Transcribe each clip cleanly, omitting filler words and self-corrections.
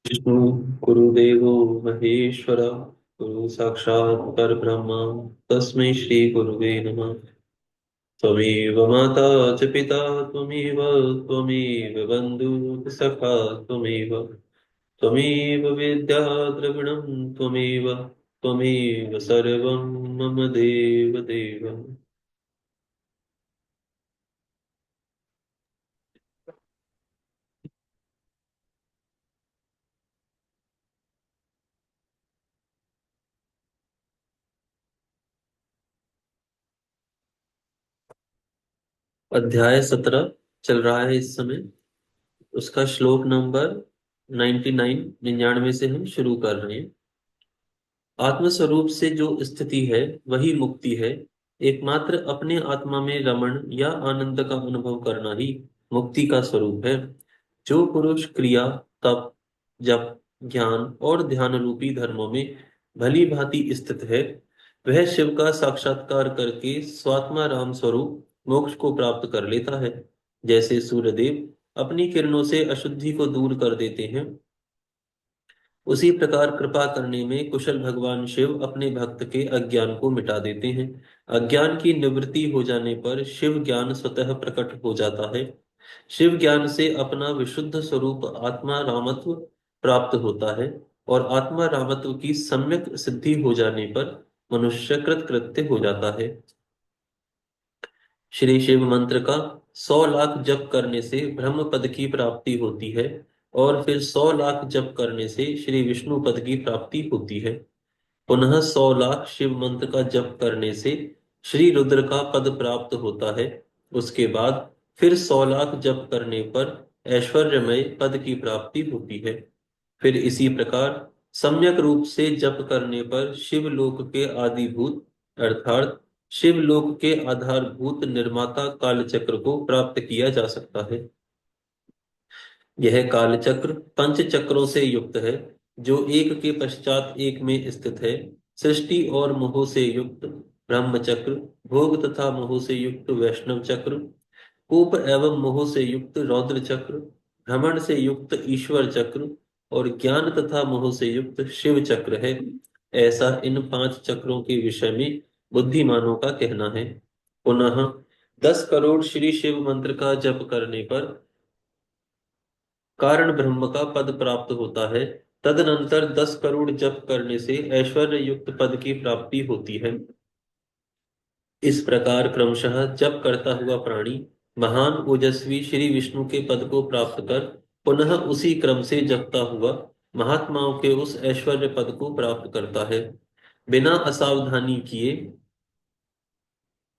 विष्णु गुरुदेवो महेश्वर गुरु साक्षात् परब्रह्म तस्मै श्री गुरुवे नमः। त्वमेव माता च पिता त्वमेव त्वमेव बन्धुः सखा त्वमेव त्वमेव विद्या द्रविणं त्वमेव त्वमेव सर्वं मम देव देव। अध्याय 17 चल रहा है इस समय। उसका श्लोक नंबर 99 99 से हम शुरू कर रहे हैं। आत्म स्वरूप से जो स्थिति है वही मुक्ति है। एकमात्र अपने आत्मा में रमण या आनंद का अनुभव करना ही मुक्ति का स्वरूप है। जो पुरुष क्रिया, तप, जप, ज्ञान और ध्यान रूपी धर्मों में भली भांति स्थित है, वह शिव का साक्षात्कार करके स्वात्मा राम स्वरूप मोक्ष को प्राप्त कर लेता है। जैसे सूर्यदेव अपनी किरणों से अशुद्धि को दूर कर देते हैं, उसी प्रकार कृपा करने में कुशल भगवान शिव अपने भक्त के अज्ञान को मिटा देते हैं। अज्ञान की निवृत्ति हो जाने पर शिव ज्ञान स्वतः प्रकट हो जाता है। शिव ज्ञान से अपना विशुद्ध स्वरूप आत्मा रामत्व प्राप्त होता है, और आत्मा रामत्व की सम्यक सिद्धि हो जाने पर मनुष्य कृत कृत्य हो जाता है। श्री शिव मंत्र का 100 लाख जप करने से ब्रह्म पद की प्राप्ति होती है, और फिर 100 लाख जप करने से श्री विष्णु पद की प्राप्ति होती है। पुनः 100 लाख शिव मंत्र का जप करने से श्री रुद्र का पद प्राप्त होता है। उसके बाद फिर 100 लाख जप करने पर ऐश्वर्यमय पद की प्राप्ति होती है। फिर इसी प्रकार सम्यक रूप से जप करने पर शिवलोक के आदिभूत अर्थात शिवलोक के आधारभूत निर्माता कालचक्र को प्राप्त किया जा सकता है। यह कालचक्र पंच चक्रों से युक्त है, जो एक के पश्चात एक में स्थित है। सृष्टि और मोह से युक्त ब्रह्म चक्र, भोग तथा मोह से युक्त वैष्णव चक्र, कूप एवं मोह से युक्त रौद्र चक्र, भ्रमण से युक्त ईश्वर चक्र और ज्ञान तथा मोह से युक्त शिव चक्र है। ऐसा इन 5 चक्रों के विषय में बुद्धिमानों का कहना है। पुनः 10 करोड़ श्री शिव मंत्र का जप करने पर कारण ब्रह्म का पद प्राप्त होता है। तदनंतर 10 करोड़ जप करने से ऐश्वर्य युक्त पद की प्राप्ति होती है। इस प्रकार क्रमशः जप करता हुआ प्राणी महान ओजस्वी श्री विष्णु के पद को प्राप्त कर पुनः उसी क्रम से जपता हुआ महात्माओं के उस ऐश्वर्य पद को प्राप्त करता है। बिना असावधानी किए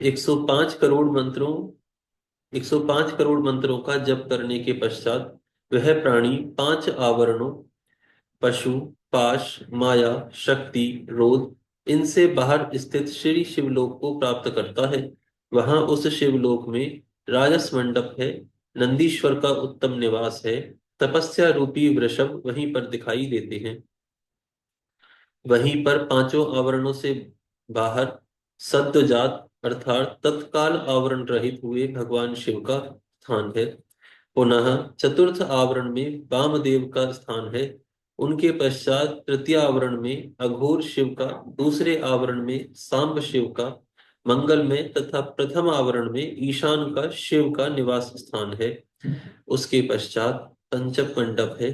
105 करोड़ मंत्रों 105 करोड़ मंत्रों का जप करने के पश्चात वह प्राणी 5 आवरणों पशु, पाश, माया, शक्ति, रोध, इनसे बाहर स्थित श्री शिवलोक को प्राप्त करता है। वहां उस शिवलोक में राजस मंडप है, नंदीश्वर का उत्तम निवास है, तपस्या रूपी वृषभ वहीं पर दिखाई देते हैं। वहीं पर 5 आवरणों से बाहर सद्योजात अर्थात तत्काल आवरण रहित हुए भगवान शिव का स्थान है। पुनः चतुर्थ आवरण में वामदेव का स्थान है। उनके पश्चात तृतीय आवरण में अघोर शिव का, दूसरे आवरण में सांब शिव का मंगलमय तथा प्रथम आवरण में ईशान का शिव का निवास स्थान है। उसके पश्चात पंचम मंडप है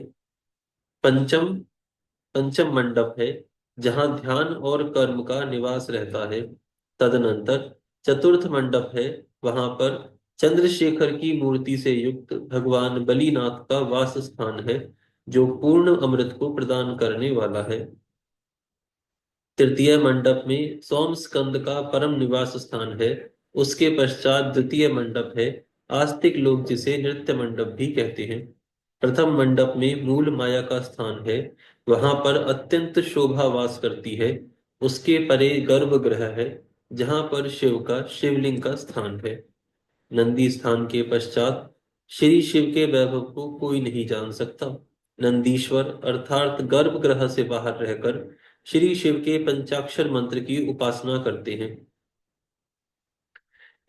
पंचम पंचम मंडप है, जहाँ ध्यान और कर्म का निवास रहता है। तदनंतर चतुर्थ मंडप है, वहां पर चंद्रशेखर की मूर्ति से युक्त भगवान बलीनाथ का वास स्थान है, जो पूर्ण अमृत को प्रदान करने वाला है। तृतीय मंडप में सोम स्कंद का परम निवास स्थान है। उसके पश्चात द्वितीय मंडप है, आस्तिक लोग जिसे नृत्य मंडप भी कहते हैं। प्रथम मंडप में मूल माया का स्थान है, वहां पर अत्यंत शोभा वास करती है। उसके परे गर्भगृह है, जहां पर शिव का शिवलिंग का स्थान है। नंदी स्थान के पश्चात श्री शिव के वैभव को कोई नहीं जान सकता। नंदीश्वर अर्थात गर्भगृह से बाहर रहकर श्री शिव के पंचाक्षर मंत्र की उपासना करते हैं।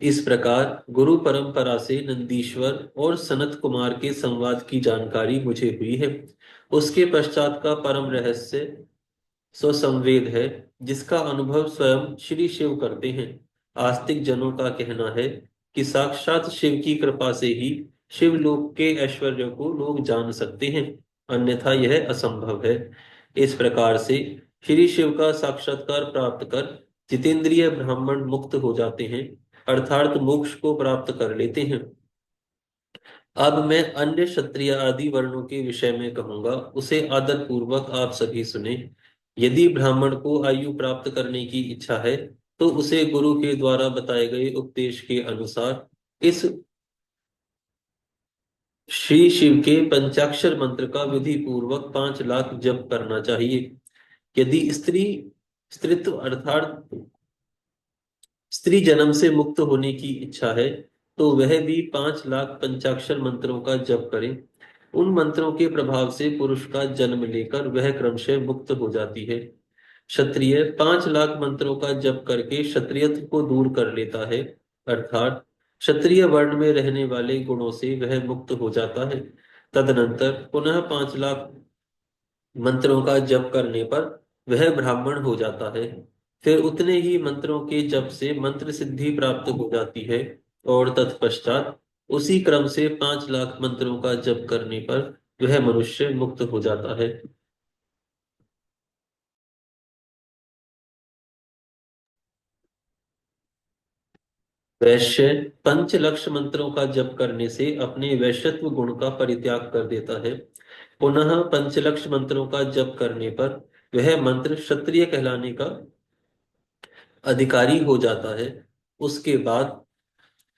इस प्रकार गुरु परंपरा से नंदीश्वर और सनत कुमार के संवाद की जानकारी मुझे हुई है। उसके पश्चात का परम रहस्य स्वसंवेद है, जिसका अनुभव स्वयं श्री शिव करते हैं। आस्तिक जनों का कहना है कि साक्षात शिव की कृपा से ही शिवलोक के ऐश्वर्य को लोग जान सकते हैं, अन्यथा यह असंभव है। इस प्रकार से श्री शिव का साक्षात्कार प्राप्त कर जितेंद्रिय ब्राह्मण मुक्त हो जाते हैं, अर्थात मोक्ष को प्राप्त कर लेते हैं। अब मैं अन्य क्षत्रिय आदि वर्णों के विषय में कहूंगा, उसे आदर पूर्वक आप सभी सुने। यदि ब्राह्मण को आयु प्राप्त करने की इच्छा है, तो उसे गुरु के द्वारा बताए गए उपदेश के अनुसार इस श्री शिव के पंचाक्षर मंत्र का विधि पूर्वक 5 लाख जप करना चाहिए। यदि स्त्रीत्व अर्थात स्त्री जन्म से मुक्त होने की इच्छा है, तो वह भी 5 लाख पंचाक्षर मंत्रों का जप करे। उन मंत्रों के प्रभाव से पुरुष का जन्म लेकर वह क्रमशः मुक्त हो जाती है। क्षत्रिय 5 लाख मंत्रों का जप करके क्षत्रियत्व को दूर कर लेता है, अर्थात क्षत्रिय वर्ण में रहने वाले गुणों से वह मुक्त हो जाता है। तदनंतर पुनः 5 लाख मंत्रों का जप करने पर वह ब्राह्मण हो जाता है। फिर उतने ही मंत्रों के जप से मंत्र सिद्धि प्राप्त हो जाती है, और तत्पश्चात उसी क्रम से 5 लाख मंत्रों का जप करने पर वह मनुष्य मुक्त हो जाता है। वैश्य 5 लक्ष मंत्रों का जप करने से अपने वैश्यत्व गुण का परित्याग कर देता है। पुनः 5 लक्ष मंत्रों का जप करने पर वह मंत्र क्षत्रिय कहलाने का अधिकारी हो जाता है। उसके बाद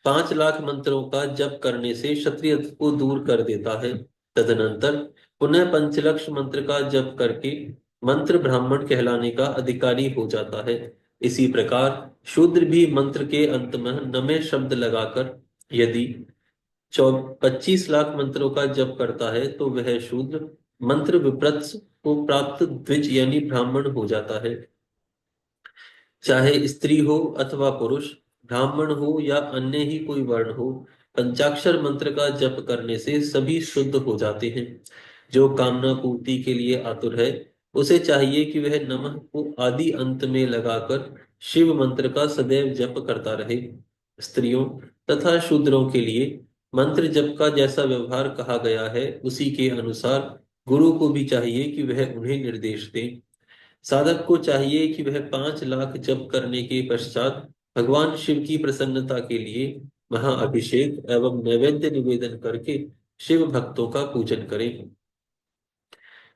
5 लाख मंत्रों का जप करने से क्षत्रियत्व को दूर कर देता है। तदनंतर पुनः 5 लक्ष मंत्र का जप करके मंत्र ब्राह्मण कहलाने का अधिकारी हो जाता है। इसी प्रकार शूद्र भी मंत्र के अंत में नमे शब्द लगाकर यदि 25 लाख मंत्रों का जप करता है, तो वह शूद्र मंत्र विप्रत को प्राप्त द्विज यानी ब्राह्मण हो जाता है। चाहे स्त्री हो अथवा पुरुष, ब्राह्मण हो या अन्य ही कोई वर्ण हो, पंचाक्षर मंत्र का जप करने से सभी शुद्ध हो जाते हैं। जो कामना पूर्ति के लिए आतुर है, उसे चाहिए कि वह नमः को आदि अंत में लगाकर शिव मंत्र का सदैव जप करता रहे। स्त्रियों तथा शूद्रों के लिए मंत्र जप का जैसा व्यवहार कहा गया है, उसी के अनुसार गुरु को भी चाहिए कि वह उन्हें निर्देश दे। साधक को चाहिए कि वह 5 लाख जप करने के पश्चात भगवान शिव की प्रसन्नता के लिए महाअभिषेक एवं नैवेद्य निवेदन करके शिव भक्तों का पूजन करें।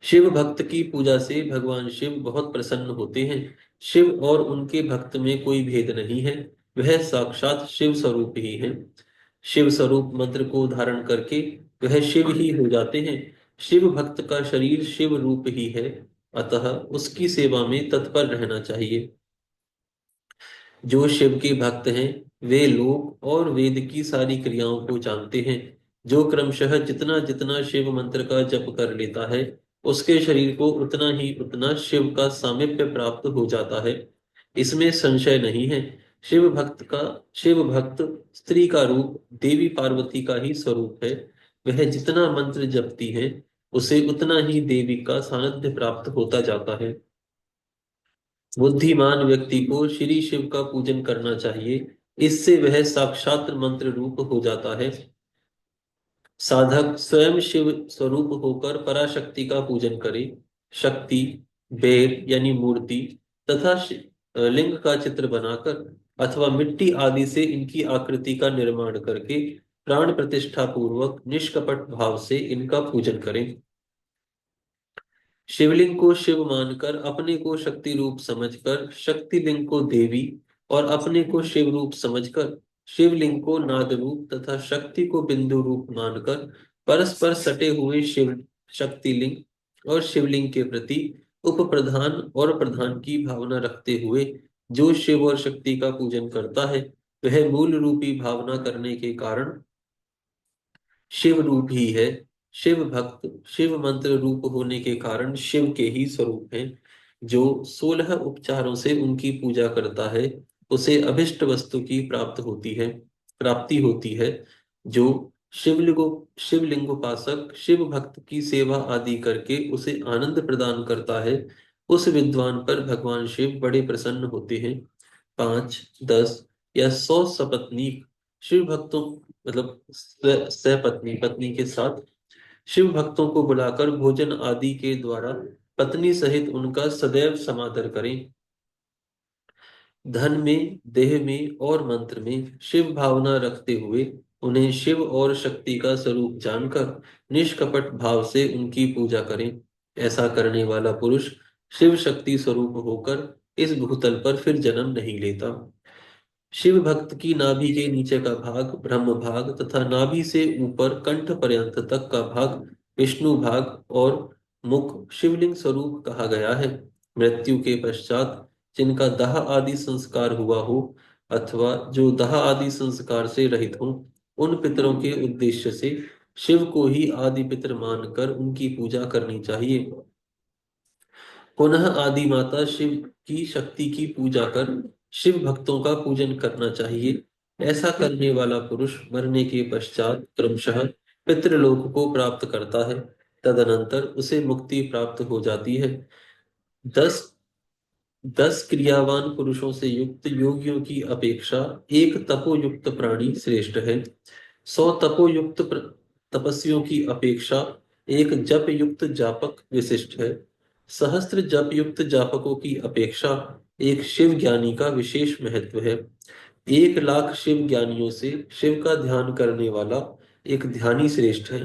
शिव भक्त की पूजा से भगवान शिव बहुत प्रसन्न होते हैं। शिव और उनके भक्त में कोई भेद नहीं है, वह साक्षात शिव स्वरूप ही है। शिव स्वरूप मंत्र को धारण करके वह शिव ही हो जाते हैं। शिव भक्त का शरीर शिव रूप ही है, अतः उसकी सेवा में तत्पर रहना चाहिए। जो शिव के भक्त हैं, वे लोग और वेद की सारी क्रियाओं को जानते हैं। जो क्रमशः जितना जितना शिव मंत्र का जप कर लेता है, उसके शरीर को उतना ही उतना शिव का सामीप्य प्राप्त हो जाता है, इसमें संशय नहीं है। शिव भक्त स्त्री का रूप देवी पार्वती का ही स्वरूप है। वह जितना मंत्र जपती है, उसे उतना ही देवी का सानिध्य प्राप्त होता जाता है। बुद्धिमान व्यक्ति को श्री शिव का पूजन करना चाहिए, इससे वह साक्षात मंत्र रूप हो जाता है। साधक स्वयं शिव स्वरूप होकर पराशक्ति का पूजन करे। शक्ति, बेर यानी मूर्ति तथा लिंग का चित्र बनाकर अथवा मिट्टी आदि से इनकी आकृति का निर्माण करके प्राण प्रतिष्ठा पूर्वक निष्कपट भाव से इनका पूजन करें। शिवलिंग को शिव मानकर अपने को शक्ति रूप समझकर शक्ति लिंग को देवी और अपने को शिव रूप समझकर शिवलिंग को नाद रूप तथा शक्ति को बिंदु रूप मानकर परस्पर सटे हुए शिव शक्ति लिंग और शिवलिंग के प्रति उप प्रधान और प्रधान की भावना रखते हुए जो शिव और शक्ति का पूजन करता है, वह मूल रूपी भावना करने के कारण शिव रूप ही है। शिव भक्त शिव मंत्र रूप होने के कारण शिव के ही स्वरूप हैं। जो 16 उपचारों से उनकी पूजा करता है, उसे अभिष्ट वस्तु की प्राप्ति होती है। जो शिवलिंगो शिवलिंगोपासक शिव भक्त की सेवा आदि करके उसे आनंद प्रदान करता है, उस विद्वान पर भगवान शिव बड़े प्रसन्न होते हैं। 5, 10 या 100 सपत्नीक शिव भक्तों, मतलब सपत्नी पत्नी के साथ शिव भक्तों को बुलाकर भोजन आदि के द्वारा पत्नी सहित उनका सदैव समादर करें। धन में, देह में और मंत्र में शिव भावना रखते हुए उन्हें शिव और शक्ति का स्वरूप जानकर निष्कपट भाव से उनकी पूजा करें। ऐसा करने वाला पुरुष शिव शक्ति स्वरूप होकर इस भूतल पर फिर जन्म नहीं लेता। शिव भक्त की नाभि के नीचे का भाग ब्रह्म भाग तथा नाभि से ऊपर कंठ पर्यंत तक का भाग विष्णु भाग और मुख शिवलिंग स्वरूप कहा गया है। मृत्यु के पश्चात जिनका दाह आदि संस्कार हुआ हो अथवा जो दाह आदि संस्कार से रहित हो, उन पितरों के उद्देश्य से शिव को ही आदि पितर मानकर उनकी पूजा करनी चाहिए। पुनः आदि माता शिव की शक्ति की पूजा कर शिव भक्तों का पूजन करना चाहिए। ऐसा करने वाला पुरुष मरने के पश्चात क्रमशः पितृलोक को प्राप्त करता है। तदनंतर उसे मुक्ति प्राप्त हो जाती है। 10 10 क्रियावान पुरुषों से युक्त योगियों की अपेक्षा एक तपोयुक्त प्राणी श्रेष्ठ है। 100 तपस्वियों की अपेक्षा एक जप युक्त जापक विशिष्ट है। सहस्त्र जप युक्त जापकों की अपेक्षा एक शिव ज्ञानी का विशेष महत्व है। 1 लाख शिव ज्ञानियों से शिव का ध्यान करने वाला एक ध्यानी श्रेष्ठ है।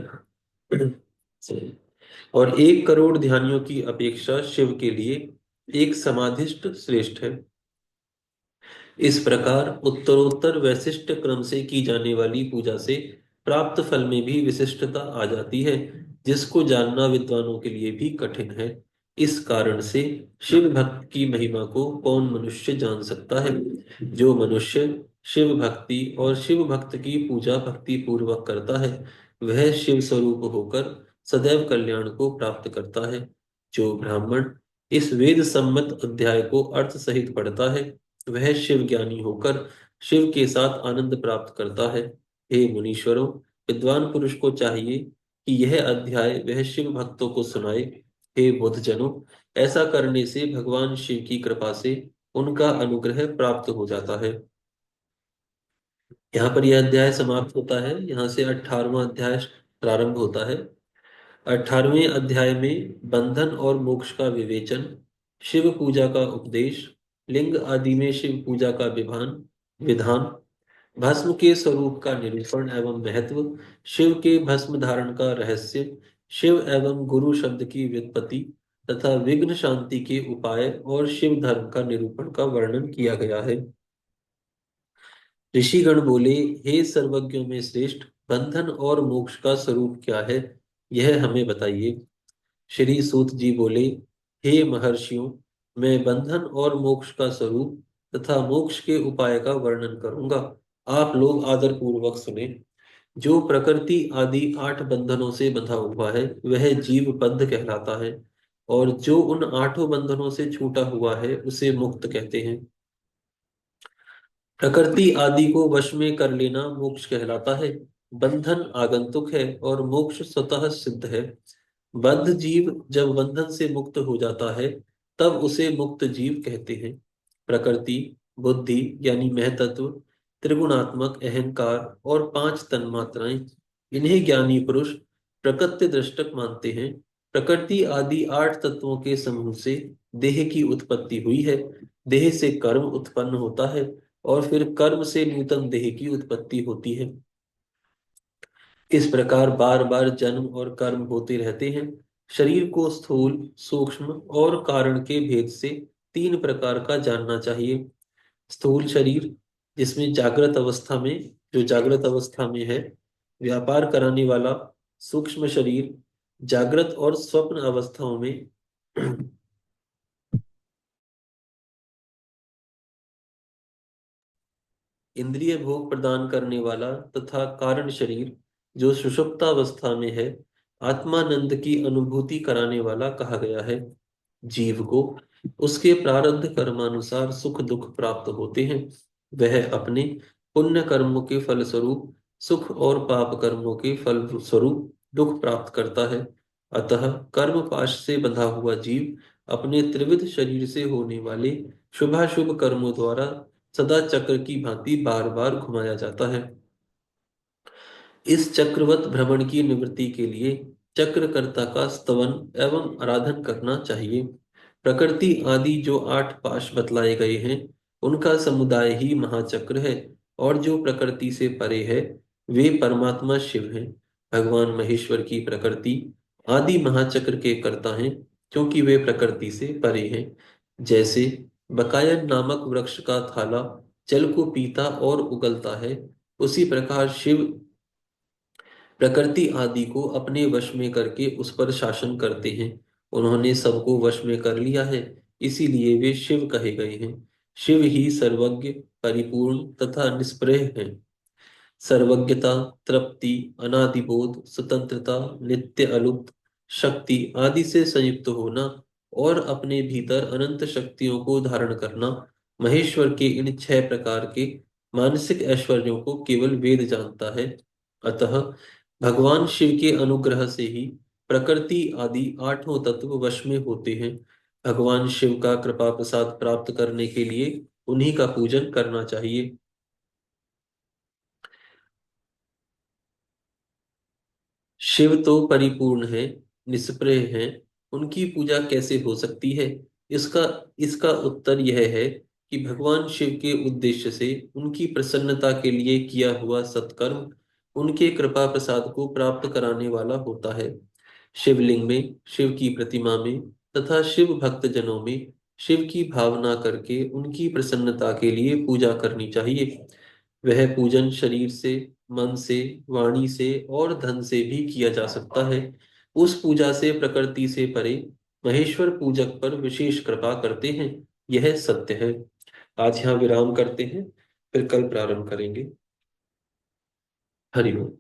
और 1 करोड़ ध्यानियों की अपेक्षा शिव के लिए एक समाधिष्ठ श्रेष्ठ है। इस प्रकार उत्तरोत्तर वैशिष्ट क्रम से की जाने वाली पूजा से प्राप्त फल में भी विशिष्टता आ जाती है, जिसको जानना विद्वानों के लिए भी कठिन है। इस कारण से शिव भक्त की महिमा को कौन मनुष्य जान सकता है? जो मनुष्य शिव भक्ति और शिव भक्त की पूजा भक्ति पूर्वक करता है, वह शिव स्वरूप होकर सदैव कल्याण को प्राप्त करता है। जो ब्राह्मण इस वेद सम्मत अध्याय को अर्थ सहित पढ़ता है, वह शिव ज्ञानी होकर शिव के साथ आनंद प्राप्त करता है। हे मुनीश्वरों, विद्वान पुरुष को चाहिए कि यह अध्याय वह शिव भक्तों को सुनाए। हे बुद्धजनों, ऐसा करने से भगवान शिव की कृपा से उनका अनुग्रह प्राप्त हो जाता है। यहाँ पर यह अध्याय समाप्त होता है। यहाँ से 18वां अध्याय प्रारंभ होता है। 18वें अध्याय में बंधन और मोक्ष का विवेचन, शिव पूजा का उपदेश, लिंग आदि में शिव पूजा का विधान, भस्म के स्वरूप का निरूपण एवं महत्व, शिव के भस्म धारण का रहस्य, शिव एवं गुरु शब्द की व्युत्पत्ति तथा विघ्न शांति के उपाय और शिव धर्म का निरूपण का वर्णन किया गया है। ऋषिगण बोले, हे सर्वज्ञों में श्रेष्ठ, बंधन और मोक्ष का स्वरूप क्या है, यह हमें बताइए। श्री सूत जी बोले, हे महर्षियों, मैं बंधन और मोक्ष का स्वरूप तथा मोक्ष के उपाय का वर्णन करूंगा। आप लोग आदर पूर्वक सुने। जो प्रकृति आदि 8 बंधनों से बंधा हुआ है, वह जीव बद्ध कहलाता है, और जो उन 8 बंधनों से छूटा हुआ है, उसे मुक्त कहते हैं। प्रकृति आदि को वश में कर लेना मोक्ष कहलाता है। बंधन आगंतुक है और मोक्ष स्वतः सिद्ध है। बद्ध जीव जब बंधन से मुक्त हो जाता है, तब उसे मुक्त जीव कहते हैं। प्रकृति, बुद्धि यानी महतत्व, त्रिगुणात्मक अहंकार और 5 तन्मात्राएं, इन्हें ज्ञानी पुरुष प्रकृति दृष्टक मानते हैं। प्रकृति आदि 8 तत्वों के समूह से देह की उत्पत्ति हुई है। देह से कर्म उत्पन्न होता है और फिर कर्म से नूतन देह की उत्पत्ति होती है। इस प्रकार बार बार जन्म और कर्म होते रहते हैं। शरीर को स्थूल, सूक्ष्म और कारण के भेद से 3 प्रकार का जानना चाहिए। स्थूल शरीर, जिसमें जागृत अवस्था में है, व्यापार कराने वाला। सूक्ष्म शरीर, जागृत और स्वप्न अवस्थाओं में इंद्रिय भोग प्रदान करने वाला। तथा कारण शरीर, जो सुषुप्तावस्था में है, आत्मानंद की अनुभूति कराने वाला कहा गया है। जीव को उसके प्रारब्ध कर्मानुसार सुख दुख प्राप्त होते हैं। वह अपने पुण्य कर्मों के फलस्वरूप सुख और पाप कर्मों के फल स्वरूप दुख प्राप्त करता है। अतः कर्म पाश से बंधा हुआ जीव अपने त्रिविध शरीर से होने वाले शुभाशुभ कर्मों द्वारा सदा चक्र की भांति बार बार घुमाया जाता है। इस चक्रवत भ्रमण की निवृत्ति के लिए चक्रकर्ता का स्तवन एवं आराधन करना चाहिए। प्रकृति आदि जो आठ पाश बतलाए गए हैं, उनका समुदाय ही महाचक्र है, और जो प्रकृति से परे है वे परमात्मा शिव हैं। भगवान महेश्वर की प्रकृति आदि महाचक्र के कर्ता हैं, क्योंकि वे प्रकृति से परे हैं। जैसे बकायन नामक वृक्ष का थाला जल को पीता और उगलता है, उसी प्रकार शिव प्रकृति आदि को अपने वश में करके उस पर शासन करते हैं। उन्होंने सबको वश में कर लिया है, इसीलिए वे शिव कहे गए हैं। शिव ही सर्वज्ञ, परिपूर्ण तथा निष्प्रह हैं। सर्वज्ञता, तृप्ति, अनादिबोध, स्वतंत्रता, नित्य अलुप्त, शक्ति आदि से संयुक्त होना और अपने भीतर अनंत शक्तियों को धारण करना, महेश्वर के इन छह प्रकार के मानसिक ऐश्वर्यों को केवल वेद जानता है। अतः भगवान शिव के अनुग्रह से ही प्रकृति आदि आठों तत्व वश में होते हैं। भगवान शिव का कृपा प्रसाद प्राप्त करने के लिए उन्हीं का पूजन करना चाहिए। शिव तो परिपूर्ण है, निष्प्रह है, उनकी पूजा कैसे हो सकती है? इसका इसका उत्तर यह है कि भगवान शिव के उद्देश्य से उनकी प्रसन्नता के लिए किया हुआ सत्कर्म उनके कृपा प्रसाद को प्राप्त कराने वाला होता है। शिवलिंग में, शिव की प्रतिमा में तथा शिव भक्त जनों में शिव की भावना करके उनकी प्रसन्नता के लिए पूजा करनी चाहिए। वह पूजन शरीर से, मन से, वाणी से और धन से भी किया जा सकता है। उस पूजा से प्रकृति से परे महेश्वर पूजक पर विशेष कृपा करते हैं। यह सत्य है। आज यहाँ विराम करते हैं, फिर कल प्रारंभ करेंगे। हरि ओम।